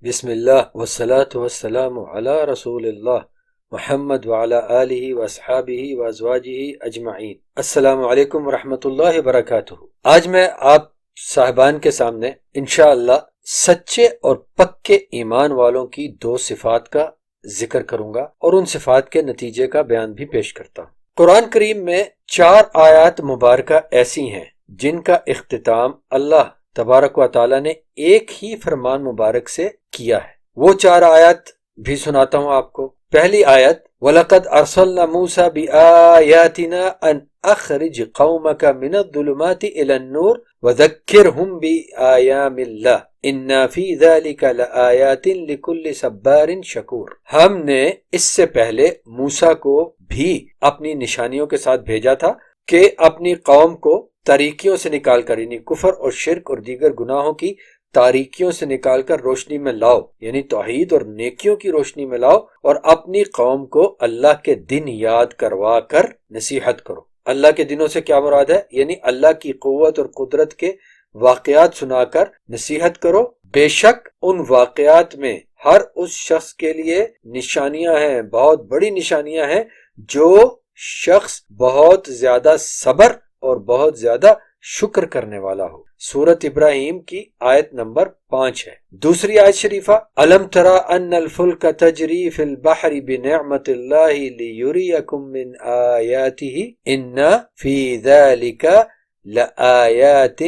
بسم اللہ والصلاة والسلام علی رسول اللہ محمد وعلی آلہ واصحابہ وازواجہ اجمعین۔ السلام علیکم ورحمۃ اللہ وبرکاتہ۔ آج میں آپ صاحبان کے سامنے انشاءاللہ سچے اور پکے ایمان والوں کی دو صفات کا ذکر کروں گا اور ان صفات کے نتیجے کا بیان بھی پیش کرتا ہوں۔ قرآن کریم میں 4 آیات مبارکہ ایسی ہیں جن کا اختتام اللہ تبارک و تعالیٰ نے ایک ہی فرمان مبارک سے کیا ہے۔ وہ 4 آیات بھی سناتا ہوں آپ کو۔ پہلی آیت وَلَقَدْ أَرْسَلْنَا مُوسَى بِآيَاتِنَا أَنْ أَخْرِجْ قَوْمَكَ مِنَ الظُّلُمَاتِ إِلَى النُّورِ وَذَكِّرْهُمْ بِآيَامِ اللَّهِ إِنَّ فِي ذَلِكَ لَآيَاتٍ لِكُلِّ صَبَّارٍ شَكُورٍ۔ ہم نے اس سے پہلے موسیٰ کو بھی اپنی نشانیوں کے ساتھ بھیجا تھا کہ اپنی قوم کو تاریکیوں سے نکال کر، یعنی کفر اور شرک اور دیگر گناہوں کی تاریکیوں سے نکال کر روشنی میں لاؤ، یعنی توحید اور نیکیوں کی روشنی میں لاؤ، اور اپنی قوم کو اللہ کے دن یاد کروا کر نصیحت کرو۔ اللہ کے دنوں سے کیا مراد ہے؟ یعنی اللہ کی قوت اور قدرت کے واقعات سنا کر نصیحت کرو۔ بے شک ان واقعات میں ہر اس شخص کے لیے نشانیاں ہیں، بہت بڑی نشانیاں ہیں، جو شخص بہت زیادہ صبر اور بہت زیادہ شکر کرنے والا ہو۔ سورۃ ابراہیم کی آیت نمبر 5 ہے۔ دوسری آیت شریفہ الم تری ان الفلک تجری فی البحر بنعمت اللہ لیریکم من آیاتہ ان فی ذلک لآیات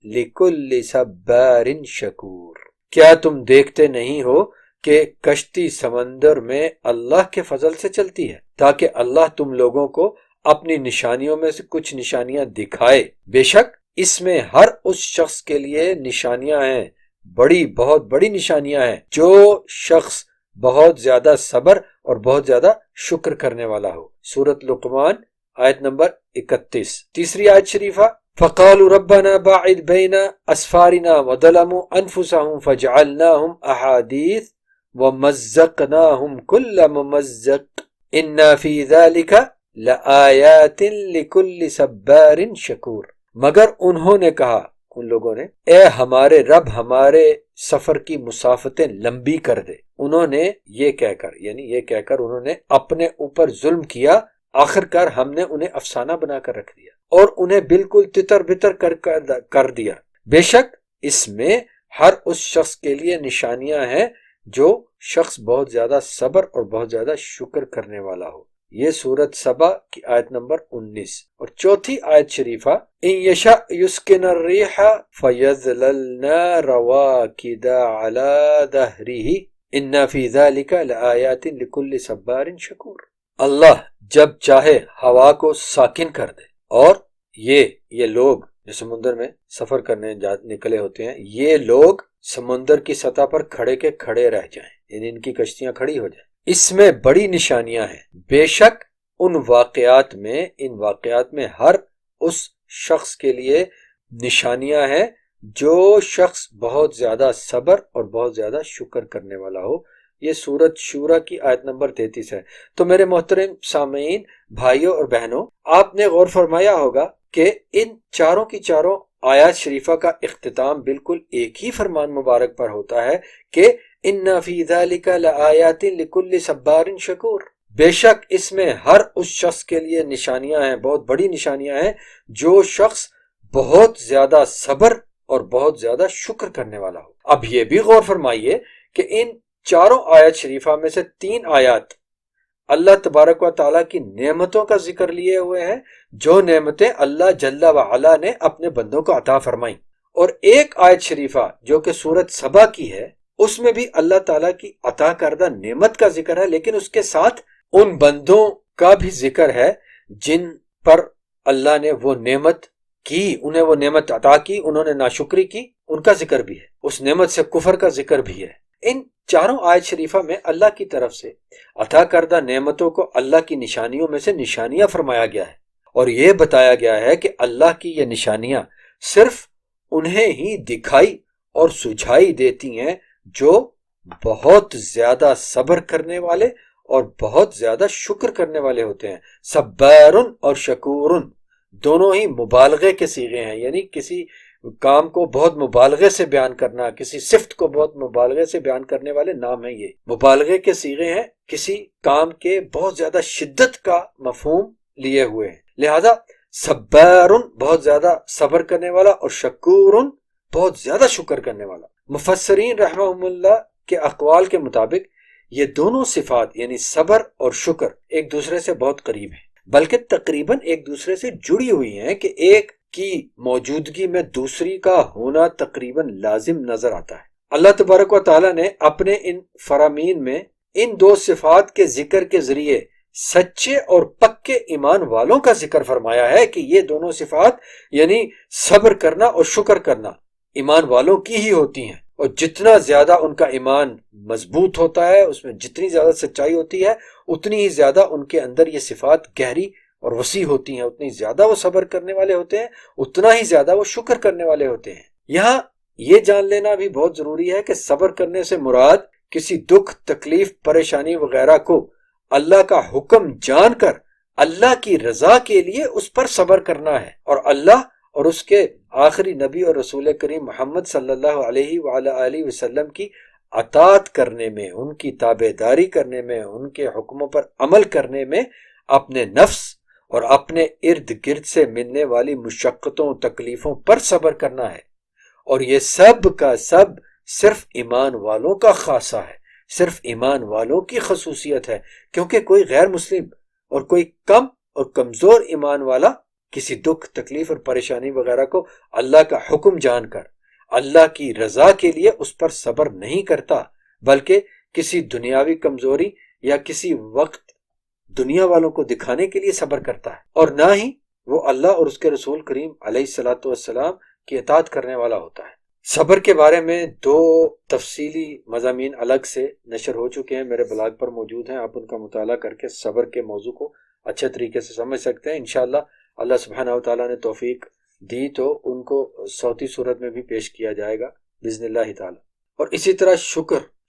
لکل صبار شکور۔ کیا تم دیکھتے نہیں ہو کہ کشتی سمندر میں اللہ کے فضل سے چلتی ہے تاکہ اللہ تم لوگوں کو اپنی نشانیوں میں سے کچھ نشانیاں دکھائے۔ بے شک اس میں ہر اس شخص کے لیے نشانیاں ہیں، بہت بڑی نشانیاں ہیں، جو شخص بہت زیادہ صبر اور بہت زیادہ شکر کرنے والا ہو۔ سورۃ لقمان آیت نمبر 31۔ تیسری آیت شریفہ فَقَالُوا رَبَّنَا بَاعِدْ بَيْنَ أَسْفَارِنَا وَظَلَمُوا أَنفُسَهُمْ فَجَعَلْنَاهُمْ أَحَادِيثَ وَمَزَّقْنَاهُمْ كُلَّ مُمَزَّقٍ إِنَّ فِي ذَلِكَ لآیات لکل صبار شکور۔ مگر انہوں نے کہا، ان لوگوں نے، اے ہمارے رب ہمارے سفر کی مسافتیں لمبی کر دے۔ انہوں نے یہ کہہ کر انہوں نے اپنے اوپر ظلم کیا، آخر کار ہم نے انہیں افسانہ بنا کر رکھ دیا اور انہیں بالکل تتر بتر کر دیا۔ بے شک اس میں ہر اس شخص کے لیے نشانیاں ہیں جو شخص بہت زیادہ صبر اور بہت زیادہ شکر کرنے والا ہو۔ یہ سورۃ سبا کی آیت نمبر 19۔ اور چوتھی آیت شریفہ ان یشاء یسکن الریح فیظللن رواکد علی ظہرہ ان فی ذلک لآیات لکل صبار شکور۔ اللہ جب چاہے ہوا کو ساکن کر دے اور یہ لوگ جو سمندر میں سفر کرنے نکلے ہوتے ہیں، یہ لوگ سمندر کی سطح پر کھڑے رہ جائیں، یعنی ان کی کشتیاں کھڑی ہو جائیں۔ اس میں بڑی نشانیاں ہیں۔ بے شک ان واقعات میں ہر اس شخص کے لیے نشانیاں ہیں جو شخص بہت زیادہ صبر اور بہت زیادہ شکر کرنے والا ہو۔ یہ سورۃ شورى کی آیت نمبر 33 ہے۔ تو میرے محترم سامعین، بھائیوں اور بہنوں، آپ نے غور فرمایا ہوگا کہ ان چاروں کی چاروں آیات شریفہ کا اختتام بالکل ایک ہی فرمان مبارک پر ہوتا ہے کہ ان فی ذلک لآیات لکل صبار شکور۔ بے شک اس میں ہر اس شخص کے لیے نشانیاں ہیں، بہت بڑی نشانیاں ہیں، جو شخص بہت زیادہ صبر اور بہت زیادہ شکر کرنے والا ہو۔ اب یہ بھی غور فرمائیے کہ ان چاروں آیات شریفہ میں سے 3 آیات اللہ تبارک و تعالیٰ کی نعمتوں کا ذکر لیے ہوئے ہیں، جو نعمتیں اللہ جل وعلا نے اپنے بندوں کو عطا فرمائیں، اور ایک آیت شریفہ جو کہ سورۃ سبا کی ہے، اس میں بھی اللہ تعالیٰ کی عطا کردہ نعمت کا ذکر ہے، لیکن اس کے ساتھ ان بندوں کا بھی ذکر ہے جن پر اللہ نے وہ نعمت کی، انہیں وہ نعمت عطا کی، انہوں نے ناشکری کی، ان کا ذکر بھی ہے، اس نعمت سے کفر کا ذکر بھی ہے۔ ان چاروں آیت شریفہ میں اللہ کی طرف سے عطا کردہ نعمتوں کو اللہ کی نشانیوں میں سے نشانیاں فرمایا گیا ہے، اور یہ بتایا گیا ہے کہ اللہ کی یہ نشانیاں صرف انہیں ہی دکھائی اور سجھائی دیتی ہیں جو بہت زیادہ صبر کرنے والے اور بہت زیادہ شکر کرنے والے ہوتے ہیں۔ صبارن اور شکورن دونوں ہی مبالغے کے صیغے ہیں، یعنی کسی کام کو بہت مبالغے سے بیان کرنا، کسی صفت کو بہت مبالغے سے بیان کرنے والے نام ہیں۔ یہ مبالغے کے صیغے ہیں، کسی کام کے بہت زیادہ شدت کا مفہوم لیے ہوئے ہیں۔ لہذا صبار بہت زیادہ صبر کرنے والا، اور شکور بہت زیادہ شکر کرنے والا۔ مفسرین رحمہم اللہ کے اقوال کے مطابق یہ دونوں صفات یعنی صبر اور شکر ایک دوسرے سے بہت قریب ہیں، بلکہ تقریباً ایک دوسرے سے جڑی ہوئی ہیں کہ ایک کی موجودگی میں دوسری کا ہونا تقریباً لازم نظر آتا ہے۔ اللہ تبارک و تعالیٰ نے اپنے ان فرامین میں ان دو صفات کے ذکر کے ذریعے سچے اور پکے ایمان والوں کا ذکر فرمایا ہے کہ یہ دونوں صفات یعنی صبر کرنا اور شکر کرنا ایمان والوں کی ہی ہوتی ہیں، اور جتنا زیادہ ان کا ایمان مضبوط ہوتا ہے، اس میں جتنی زیادہ سچائی ہوتی ہے، اتنی ہی زیادہ ان کے اندر یہ صفات گہری اور وسیع ہوتی ہیں، اتنی زیادہ وہ صبر کرنے والے ہوتے ہیں، اتنا ہی زیادہ وہ شکر کرنے والے ہوتے ہیں۔ یہاں یہ جان لینا بھی بہت ضروری ہے کہ صبر کرنے سے مراد کسی دکھ، تکلیف، پریشانی وغیرہ کو اللہ کا حکم جان کر اللہ کی رضا کے لیے اس پر صبر کرنا ہے، اور اللہ اور اس کے آخری نبی اور رسول کریم محمد صلی اللہ علیہ وآلہ وسلم کی اطاعت کرنے میں، ان کی تابع داری کرنے میں، ان کے حکموں پر عمل کرنے میں اپنے نفس اور اپنے ارد گرد سے ملنے والی مشقتوں، تکلیفوں پر صبر کرنا ہے۔ اور یہ سب کا سب صرف ایمان والوں کا خاصہ ہے، صرف ایمان والوں کی خصوصیت ہے، کیونکہ کوئی غیر مسلم اور کوئی کم اور کمزور ایمان والا کسی دکھ، تکلیف اور پریشانی وغیرہ کو اللہ کا حکم جان کر اللہ کی رضا کے لیے اس پر صبر نہیں کرتا، بلکہ کسی دنیاوی کمزوری یا کسی وقت دنیا والوں کو دکھانے کے لیے صبر کرتا ہے، اور نہ ہی وہ اللہ اور اس کے رسول کریم علیہ الصلوۃ والسلام کی اطاعت کرنے والا ہوتا ہے۔ صبر کے بارے میں دو تفصیلی مضامین الگ سے نشر ہو چکے ہیں، میرے بلاگ پر موجود ہیں، آپ ان کا مطالعہ کر کے صبر کے موضوع کو اچھے طریقے سے سمجھ سکتے ہیں۔ انشاءاللہ اللہ سبحانہ و تعالیٰ نے توفیق دی تو ان کو صوتی صورت میں بھی پیش کیا جائے گا باذن اللہ تعالیٰ۔ اور اسی طرح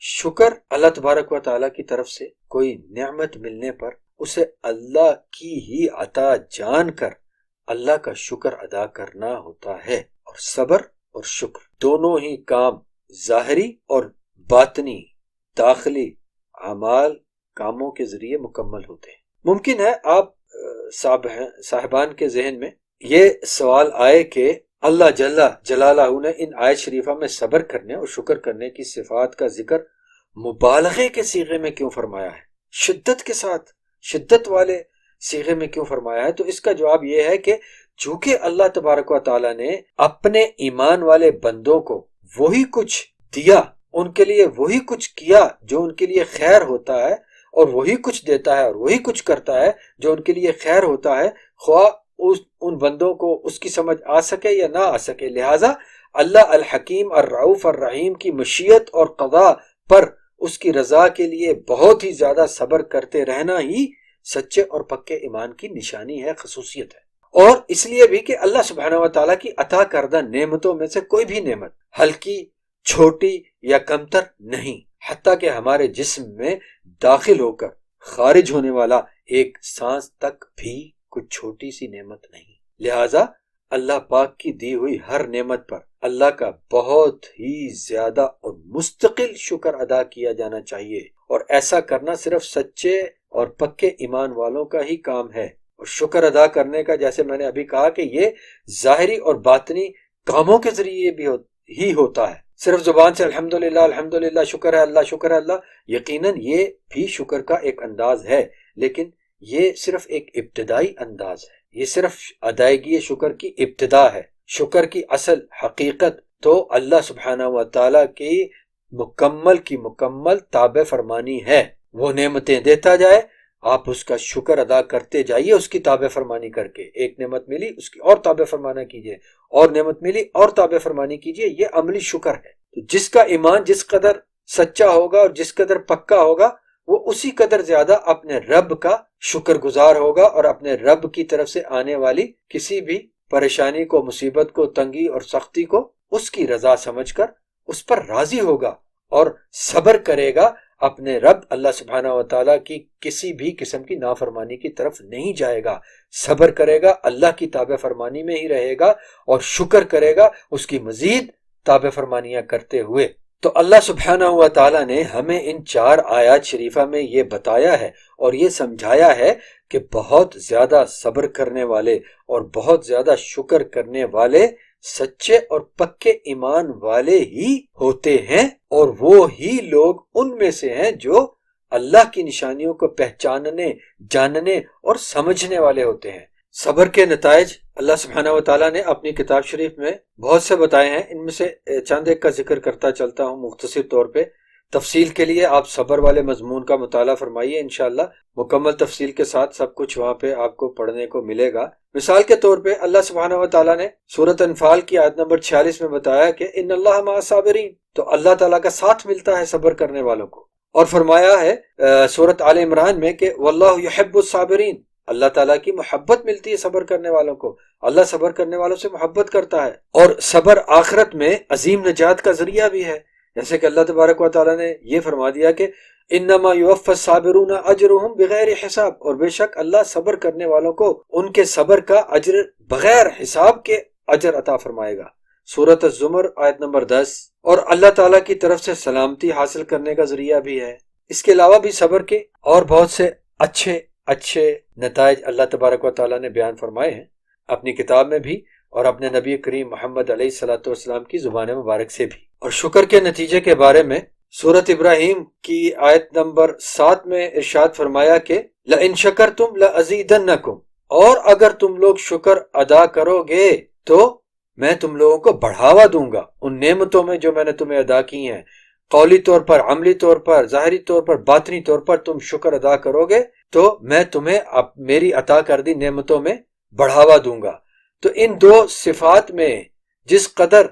شکر اللہ تبارک و تعالیٰ کی طرف سے کوئی نعمت ملنے پر اسے اللہ کی ہی عطا جان کر اللہ کا شکر ادا کرنا ہوتا ہے، اور صبر اور شکر دونوں ہی کام ظاہری اور باطنی داخلی اعمال کاموں کے ذریعے مکمل ہوتے ہیں۔ ممکن ہے آپ صاحبان کے ذہن میں یہ سوال آئے کہ اللہ جل جلالہ نے ان آیت شریفہ میں صبر کرنے اور شکر کرنے کی صفات کا ذکر مبالغے کے صیغے میں کیوں فرمایا ہے، شدت کے ساتھ، شدت والے صیغے میں کیوں فرمایا ہے؟ تو اس کا جواب یہ ہے کہ چونکہ اللہ تبارک و تعالیٰ نے اپنے ایمان والے بندوں کو وہی کچھ دیا، ان کے لیے وہی کچھ کیا جو ان کے لیے خیر ہوتا ہے، اور وہی کچھ دیتا ہے اور وہی کچھ کرتا ہے جو ان کے لیے خیر ہوتا ہے، خواہ ان بندوں کو اس کی سمجھ آ سکے یا نہ آ سکے۔ لہٰذا اللہ الحکیم الرؤوف الرحیم کی مشیت اور قضاء پر اس کی رضا کے لیے بہت ہی زیادہ صبر کرتے رہنا ہی سچے اور پکے ایمان کی نشانی ہے، خصوصیت ہے۔ اور اس لیے بھی کہ اللہ سبحانہ و تعالیٰ کی عطا کردہ نعمتوں میں سے کوئی بھی نعمت ہلکی، چھوٹی یا کمتر نہیں، حتیٰ کہ ہمارے جسم میں داخل ہو کر خارج ہونے والا ایک سانس تک بھی کوئی چھوٹی سی نعمت نہیں۔ لہٰذا اللہ پاک کی دی ہوئی ہر نعمت پر اللہ کا بہت ہی زیادہ اور مستقل شکر ادا کیا جانا چاہیے، اور ایسا کرنا صرف سچے اور پکے ایمان والوں کا ہی کام ہے۔ اور شکر ادا کرنے کا، جیسے میں نے ابھی کہا، کہ یہ ظاہری اور باطنی کاموں کے ذریعے بھی ہی ہوتا ہے، صرف زبان سے الحمدللہ الحمدللہ شکر ہے اللہ شکر ہے اللہ، یقیناً یہ بھی شکر کا ایک انداز ہے، لیکن یہ صرف ایک ابتدائی انداز ہے، یہ صرف ادائیگی شکر کی ابتدا ہے۔ شکر کی اصل حقیقت تو اللہ سبحانہ و تعالیٰ کی مکمل تابع فرمانی ہے۔ وہ نعمتیں دیتا جائے، آپ اس کا شکر ادا کرتے جائیے، اس کی تابع فرمانی کر کے۔ ایک نعمت ملی، اس کی اور تابع فرمانا کیجیے، اور نعمت ملی اور تابع فرمانی کیجیے، یہ عملی شکر ہے۔ تو جس کا ایمان جس قدر سچا ہوگا اور جس قدر پکا ہوگا، وہ اسی قدر زیادہ اپنے رب کا شکر گزار ہوگا، اور اپنے رب کی طرف سے آنے والی کسی بھی پریشانی کو، مصیبت کو، تنگی اور سختی کو اس کی رضا سمجھ کر اس پر راضی ہوگا اور صبر کرے گا اپنے رب اللہ سبحانہ و تعالیٰ کی کسی بھی قسم کی نافرمانی کی طرف نہیں جائے گا، صبر کرے گا، اللہ کی تابع فرمانی میں ہی رہے گا اور شکر کرے گا اس کی مزید تابع فرمانیاں کرتے ہوئے۔ تو اللہ سبحانہ و تعالیٰ نے ہمیں ان 4 آیات شریفہ میں یہ بتایا ہے اور یہ سمجھایا ہے کہ بہت زیادہ صبر کرنے والے اور بہت زیادہ شکر کرنے والے سچے اور پکے ایمان والے ہی ہوتے ہیں، اور وہ ہی لوگ ان میں سے ہیں جو اللہ کی نشانیوں کو پہچاننے، جاننے اور سمجھنے والے ہوتے ہیں۔ صبر کے نتائج اللہ سبحانہ و تعالیٰ نے اپنی کتاب شریف میں بہت سے بتائے ہیں، ان میں سے چند ایک کا ذکر کرتا چلتا ہوں مختصر طور پہ۔ تفصیل کے لیے آپ صبر والے مضمون کا مطالعہ فرمائیے، انشاءاللہ مکمل تفصیل کے ساتھ سب کچھ وہاں پہ آپ کو پڑھنے کو ملے گا۔ مثال کے طور پہ اللہ سبحانہ و تعالیٰ نے سورۃ انفال کی آیت نمبر 46 میں بتایا کہ ان اللہ مع الصابرین، تو اللہ تعالیٰ کا ساتھ ملتا ہے صبر کرنے والوں کو، اور فرمایا ہے سورۃ آل عمران میں کہ واللہ یحب الصابرین، اللہ تعالیٰ کی محبت ملتی ہے صبر کرنے والوں کو، اللہ صبر کرنے والوں سے محبت کرتا ہے، اور صبر آخرت میں عظیم نجات کا ذریعہ بھی ہے، جیسے کہ اللہ تبارک و تعالیٰ نے یہ فرما دیا کہ انما یوفی الصابرون اجرهم بغیر حساب، اور بے شک اللہ صبر کرنے والوں کو ان کے صبر کا اجر بغیر حساب کے اجر عطا فرمائے گا۔ سورۃ الزمر آیت نمبر 10۔ اور اللہ تعالیٰ کی طرف سے سلامتی حاصل کرنے کا ذریعہ بھی ہے۔ اس کے علاوہ بھی صبر کے اور بہت سے اچھے نتائج اللہ تبارک و تعالیٰ نے بیان فرمائے ہیں اپنی کتاب میں بھی اور اپنے نبی کریم محمد علیہ الصلوۃ والسلام کی زبان مبارک سے بھی۔ اور شکر کے نتیجے کے بارے میں سورۃ ابراہیم کی آیت نمبر 7 میں ارشاد فرمایا کہ لَإِن شَكَرْتُمْ لَأَزِيدَنَّكُمْ، اور اگر تم لوگ شکر ادا کرو گے تو میں تم لوگوں کو بڑھاوا دوں گا ان نعمتوں میں جو میں نے تمہیں ادا کی ہیں، قولی طور پر، عملی طور پر، ظاہری طور پر، باطنی طور پر تم شکر ادا کرو گے تو میں تمہیں میری عطا کردی نعمتوں میں بڑھاوا دوں گا۔ تو ان 2 صفات میں جس قدر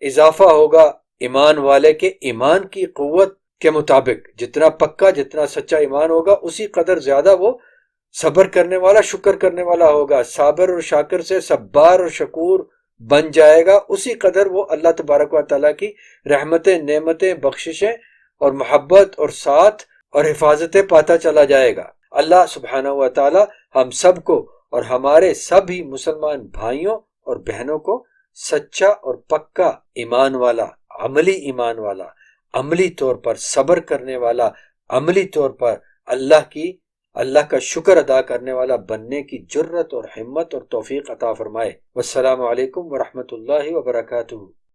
اضافہ ہوگا ایمان والے کے ایمان کی قوت کے مطابق، جتنا پکا جتنا سچا ایمان ہوگا اسی قدر زیادہ وہ صبر کرنے والا، شکر کرنے والا ہوگا، صابر اور شاکر سے صبار اور شکور بن جائے گا، اسی قدر وہ اللہ تبارک و تعالیٰ کی رحمتیں، نعمتیں، بخششیں اور محبت اور ساتھ اور حفاظتیں پاتا چلا جائے گا۔ اللہ سبحانہ و تعالیٰ ہم سب کو اور ہمارے سبھی مسلمان بھائیوں اور بہنوں کو سچا اور پکا ایمان والا، عملی ایمان والا، عملی طور پر صبر کرنے والا، عملی طور پر اللہ کا شکر ادا کرنے والا بننے کی جرت اور ہمت اور توفیق عطا فرمائے۔ والسلام علیکم ورحمۃ اللہ وبرکاتہ۔